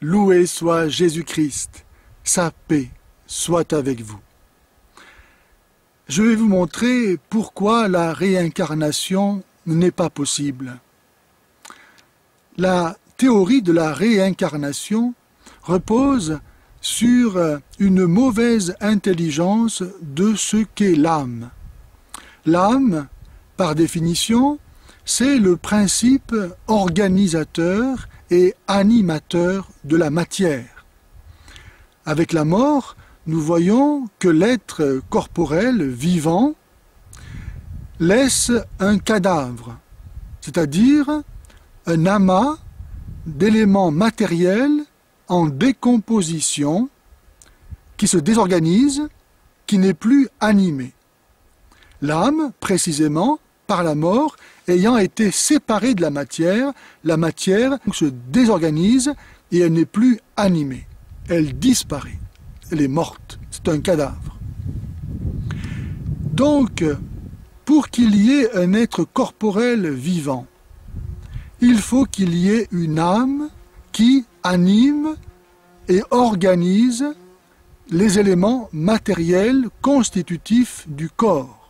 Loué soit Jésus-Christ, sa paix soit avec vous. Je vais vous montrer pourquoi la réincarnation n'est pas possible. La théorie de la réincarnation repose sur une mauvaise intelligence de ce qu'est l'âme. L'âme, par définition, c'est le principe organisateur et animateur de la matière. Avec la mort, nous voyons que l'être corporel vivant laisse un cadavre, c'est-à-dire un amas d'éléments matériels en décomposition qui se désorganise, qui n'est plus animé. L'âme, précisément, par la mort, ayant été séparée de la matière se désorganise et elle n'est plus animée. Elle disparaît. Elle est morte. C'est un cadavre. Donc, pour qu'il y ait un être corporel vivant, il faut qu'il y ait une âme qui anime et organise les éléments matériels constitutifs du corps.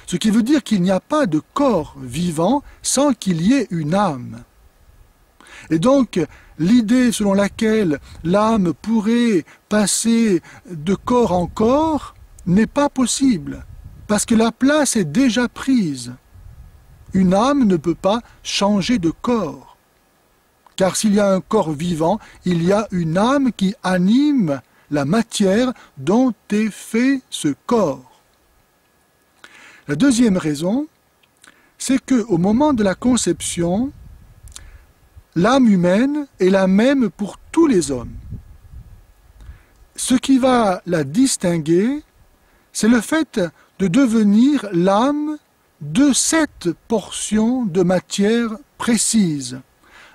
Ce qui veut dire qu'il n'y a pas de corps vivant sans qu'il y ait une âme. Et donc, l'idée selon laquelle l'âme pourrait passer de corps en corps n'est pas possible, parce que la place est déjà prise. Une âme ne peut pas changer de corps, car s'il y a un corps vivant, il y a une âme qui anime la matière dont est fait ce corps. La deuxième raison, c'est qu'au moment de la conception, l'âme humaine est la même pour tous les hommes. Ce qui va la distinguer, c'est le fait de devenir l'âme de cette portion de matière précise,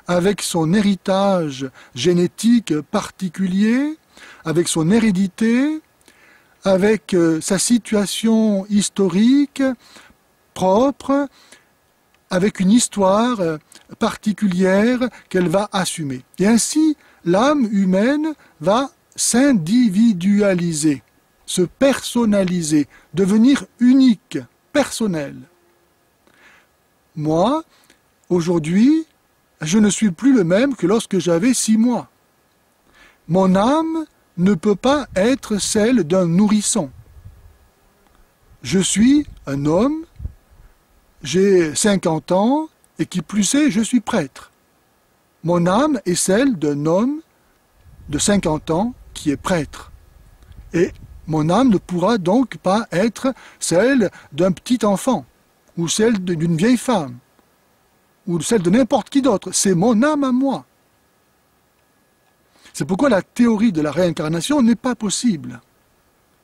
avec son héritage génétique particulier, avec son hérédité, avec sa situation historique propre, avec une histoire particulière qu'elle va assumer. Et ainsi, l'âme humaine va s'individualiser, se personnaliser, devenir unique, personnelle. Moi, aujourd'hui, je ne suis plus le même que lorsque j'avais 6 mois. Mon âme ne peut pas être celle d'un nourrisson. Je suis un homme, j'ai 50 ans, et qui plus est, je suis prêtre. Mon âme est celle d'un homme de 50 ans qui est prêtre. Et mon âme ne pourra donc pas être celle d'un petit enfant, ou celle d'une vieille femme, ou celle de n'importe qui d'autre. C'est mon âme à moi. C'est pourquoi la théorie de la réincarnation n'est pas possible,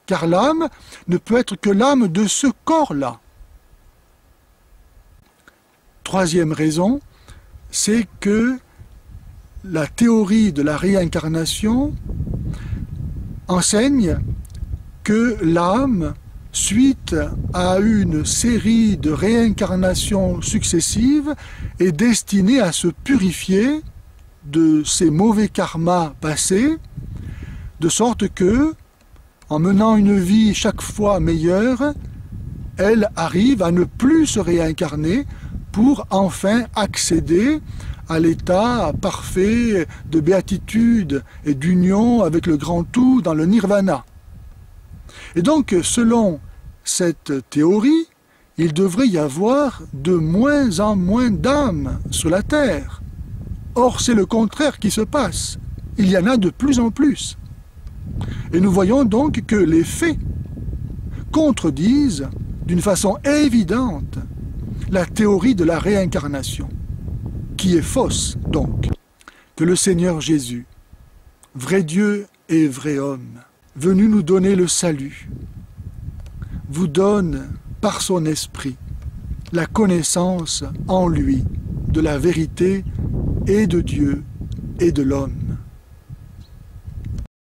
car l'âme ne peut être que l'âme de ce corps-là. Troisième raison, c'est que la théorie de la réincarnation enseigne que l'âme, suite à une série de réincarnations successives, est destinée à se purifier de ses mauvais karmas passés, de sorte que, en menant une vie chaque fois meilleure, elle arrive à ne plus se réincarner pour enfin accéder à l'état parfait de béatitude et d'union avec le grand tout dans le nirvana. Et donc, selon cette théorie, il devrait y avoir de moins en moins d'âmes sur la terre. Or, c'est le contraire qui se passe. Il y en a de plus en plus. Et nous voyons donc que les faits contredisent d'une façon évidente la théorie de la réincarnation, qui est fausse donc. Que le Seigneur Jésus, vrai Dieu et vrai homme, venu nous donner le salut, vous donne par son esprit la connaissance en lui de la vérité et de Dieu et de l'homme.